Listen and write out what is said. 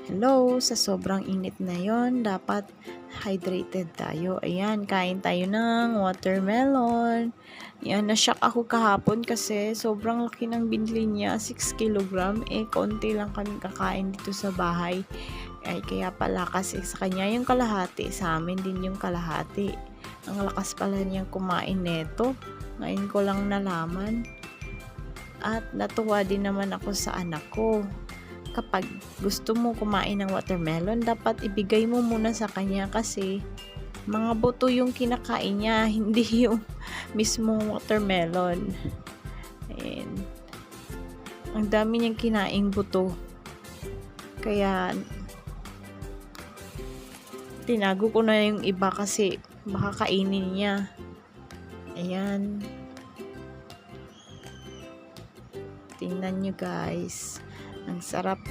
Hello, sa sobrang init na yon, dapat hydrated tayo. Ayan, kain tayo ng watermelon. Yan, na-shock ako kahapon kasi sobrang laki ng binili niya, 6 kilogram. Konti lang kami kakain dito sa bahay. Ay, kaya pala kasi sa kanya yung kalahati, sa amin din yung kalahati. Ang lakas pala niyang kumain neto. Ngayon ko lang nalaman. At natuwa din naman ako sa anak ko. Kapag gusto mo kumain ng watermelon, dapat ibigay mo muna sa kanya kasi mga buto yung kinakain niya, hindi yung mismong watermelon. Ayan. Ang dami niyang kinaing buto. Kaya tinago ko na yung iba kasi baka kainin niya. Ayan. Tingnan nyo guys. Ang sarap